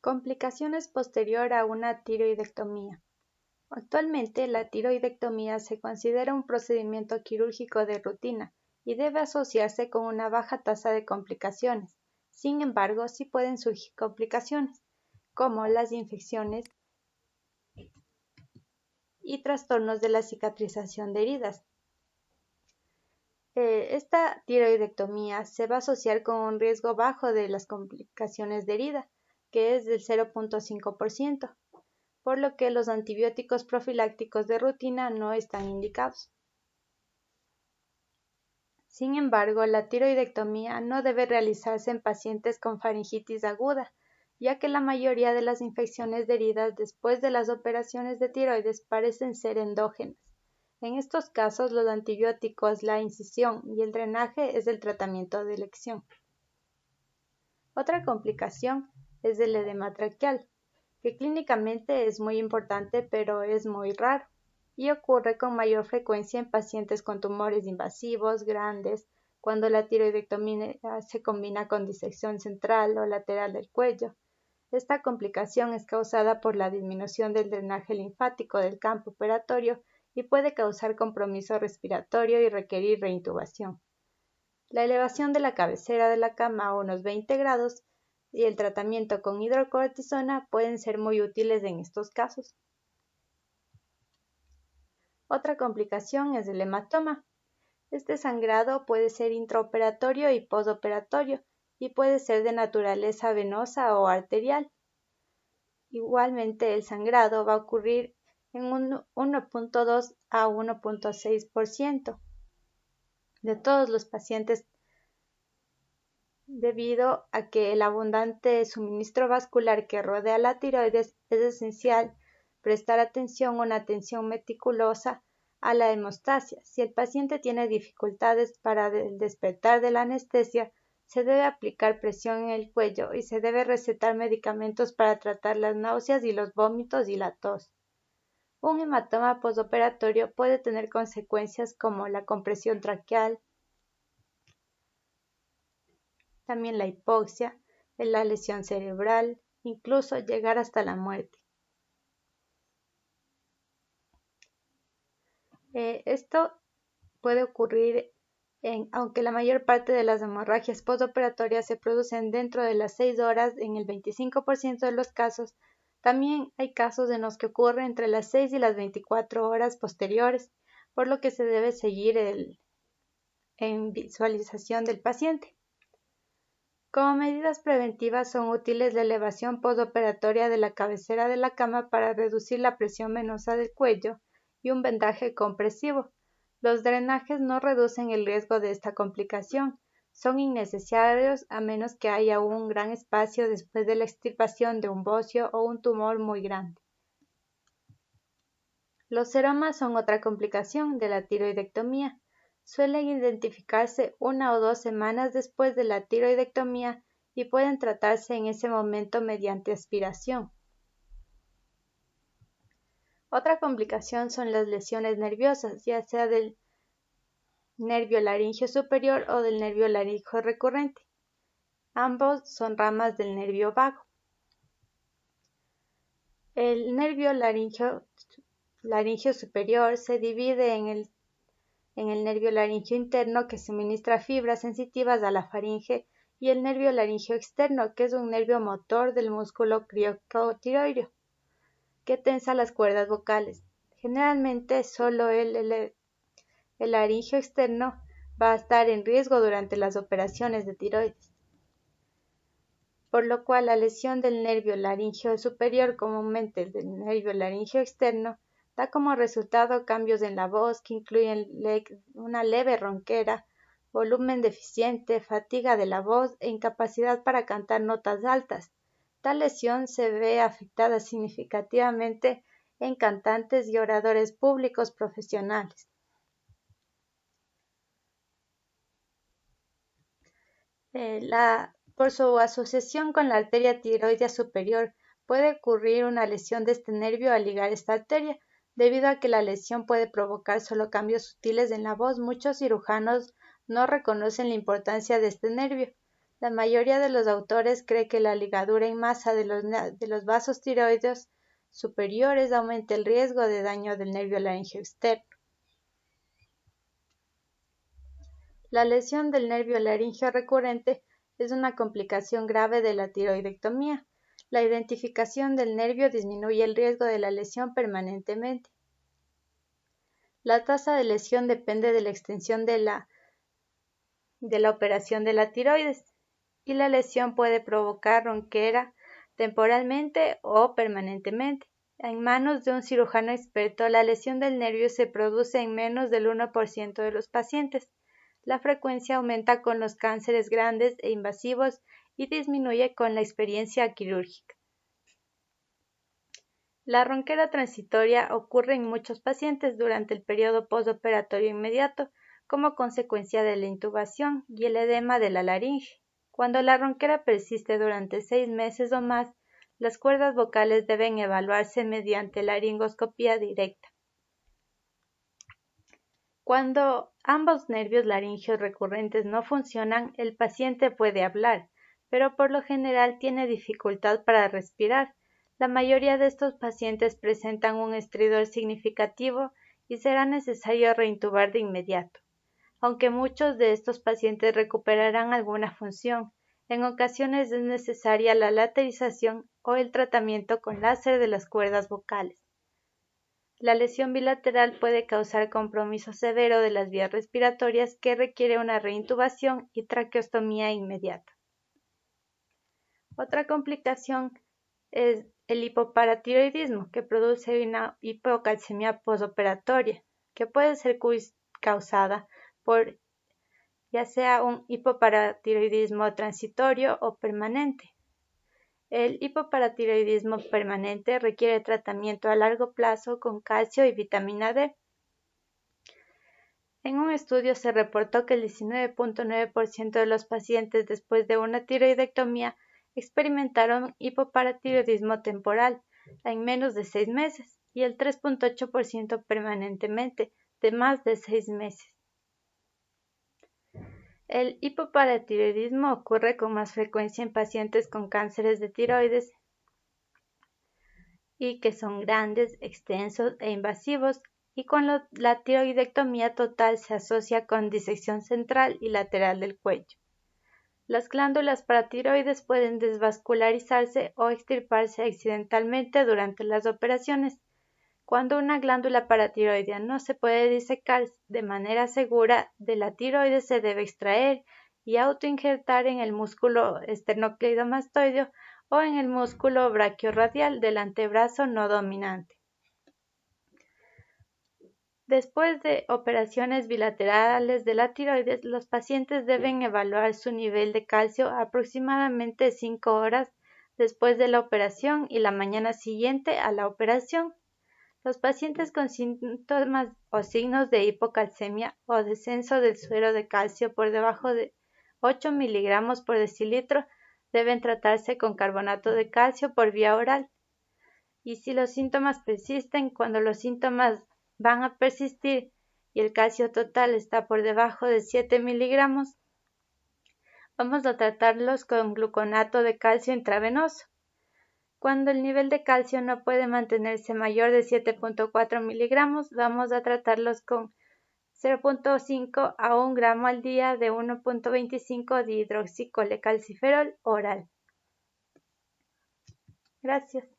Complicaciones posterior a una tiroidectomía. Actualmente, la tiroidectomía se considera un procedimiento quirúrgico de rutina y debe asociarse con una baja tasa de complicaciones. Sin embargo, sí pueden surgir complicaciones, como las infecciones y trastornos de la cicatrización de heridas. Esta tiroidectomía se va a asociar con un riesgo bajo de las complicaciones de herida, que es del 0.5%, por lo que los antibióticos profilácticos de rutina no están indicados. Sin embargo, la tiroidectomía no debe realizarse en pacientes con faringitis aguda, ya que la mayoría de las infecciones de heridas después de las operaciones de tiroides parecen ser endógenas. En estos casos, los antibióticos, la incisión y el drenaje es el tratamiento de elección. Otra complicación es el edema traqueal, que clínicamente es muy importante pero es muy raro y ocurre con mayor frecuencia en pacientes con tumores invasivos grandes, cuando la tiroidectomía se combina con disección central o lateral del cuello. Esta complicación es causada por la disminución del drenaje linfático del campo operatorio y puede causar compromiso respiratorio y requerir reintubación. La elevación de la cabecera de la cama a unos 20 grados y el tratamiento con hidrocortisona pueden ser muy útiles en estos casos. Otra complicación es el hematoma. Este sangrado puede ser intraoperatorio y postoperatorio y puede ser de naturaleza venosa o arterial. Igualmente, el sangrado va a ocurrir en un 1.2 a 1.6% de todos los pacientes, debido a que el abundante suministro vascular que rodea la tiroides es esencial prestar una atención meticulosa a la hemostasia. Si el paciente tiene dificultades para el despertar de la anestesia, se debe aplicar presión en el cuello y se debe recetar medicamentos para tratar las náuseas y los vómitos y la tos. Un hematoma postoperatorio puede tener consecuencias como la compresión traqueal, también la hipoxia, la lesión cerebral, incluso llegar hasta la muerte. Esto puede ocurrir aunque la mayor parte de las hemorragias postoperatorias se producen dentro de las 6 horas en el 25% de los casos, también hay casos en los que ocurre entre las 6 y las 24 horas posteriores, por lo que se debe seguir en visualización del paciente. Como medidas preventivas son útiles la elevación postoperatoria de la cabecera de la cama para reducir la presión venosa del cuello y un vendaje compresivo. Los drenajes no reducen el riesgo de esta complicación, son innecesarios a menos que haya un gran espacio después de la extirpación de un bocio o un tumor muy grande. Los seromas son otra complicación de la tiroidectomía. Suelen identificarse 1 o 2 semanas después de la tiroidectomía y pueden tratarse en ese momento mediante aspiración. Otra complicación son las lesiones nerviosas, ya sea del nervio laríngeo superior o del nervio laríngeo recurrente. Ambos son ramas del nervio vago. El nervio laríngeo superior se divide en el nervio laríngeo interno, que suministra fibras sensitivas a la faringe, y el nervio laríngeo externo, que es un nervio motor del músculo criocotiroideo, que tensa las cuerdas vocales. Generalmente solo el laríngeo externo va a estar en riesgo durante las operaciones de tiroides, por lo cual la lesión del nervio laríngeo superior, comúnmente del nervio laríngeo externo, da como resultado cambios en la voz que incluyen una leve ronquera, volumen deficiente, fatiga de la voz e incapacidad para cantar notas altas. Tal lesión se ve afectada significativamente en cantantes y oradores públicos profesionales. Por su asociación con la arteria tiroidea superior, puede ocurrir una lesión de este nervio al ligar esta arteria. Debido a que la lesión puede provocar solo cambios sutiles en la voz, muchos cirujanos no reconocen la importancia de este nervio. La mayoría de los autores cree que la ligadura en masa de los vasos tiroideos superiores aumenta el riesgo de daño del nervio laríngeo externo. La lesión del nervio laríngeo recurrente es una complicación grave de la tiroidectomía. La identificación del nervio disminuye el riesgo de la lesión permanentemente. La tasa de lesión depende de la extensión de la operación de la tiroides, y la lesión puede provocar ronquera temporalmente o permanentemente. En manos de un cirujano experto, la lesión del nervio se produce en menos del 1% de los pacientes. La frecuencia aumenta con los cánceres grandes e invasivos y disminuye con la experiencia quirúrgica. La ronquera transitoria ocurre en muchos pacientes durante el periodo postoperatorio inmediato como consecuencia de la intubación y el edema de la laringe. Cuando la ronquera persiste durante 6 meses o más, las cuerdas vocales deben evaluarse mediante laringoscopía directa. Cuando ambos nervios laringeos recurrentes no funcionan, el paciente puede hablar, pero por lo general tiene dificultad para respirar. La mayoría de estos pacientes presentan un estridor significativo y será necesario reintubar de inmediato. Aunque muchos de estos pacientes recuperarán alguna función, en ocasiones es necesaria la laterización o el tratamiento con láser de las cuerdas vocales. La lesión bilateral puede causar compromiso severo de las vías respiratorias que requiere una reintubación y traqueostomía inmediata. Otra complicación es el hipoparatiroidismo, que produce una hipocalcemia postoperatoria, que puede ser causada por ya sea un hipoparatiroidismo transitorio o permanente. El hipoparatiroidismo permanente requiere tratamiento a largo plazo con calcio y vitamina D. En un estudio se reportó que el 19.9% de los pacientes después de una tiroidectomía experimentaron hipoparatiroidismo temporal en menos de 6 meses y el 3.8% permanentemente de más de 6 meses. El hipoparatiroidismo ocurre con más frecuencia en pacientes con cánceres de tiroides y que son grandes, extensos e invasivos, y con la tiroidectomía total se asocia con disección central y lateral del cuello. Las glándulas paratiroides pueden desvascularizarse o extirparse accidentalmente durante las operaciones. Cuando una glándula paratiroidea no se puede disecar de manera segura de la tiroides, se debe extraer y autoinjertar en el músculo esternocleidomastoideo o en el músculo braquiorradial del antebrazo no dominante. Después de operaciones bilaterales de la tiroides, los pacientes deben evaluar su nivel de calcio aproximadamente 5 horas después de la operación y la mañana siguiente a la operación. Los pacientes con síntomas o signos de hipocalcemia o descenso del suero de calcio por debajo de 8 miligramos por decilitro deben tratarse con carbonato de calcio por vía oral. Y si los síntomas persisten, cuando los síntomas van a persistir y el calcio total está por debajo de 7 miligramos, vamos a tratarlos con gluconato de calcio intravenoso. Cuando el nivel de calcio no puede mantenerse mayor de 7.4 miligramos, vamos a tratarlos con 0.5 a 1 gramo al día de 1.25 de hidroxicolecalciferol oral. Gracias.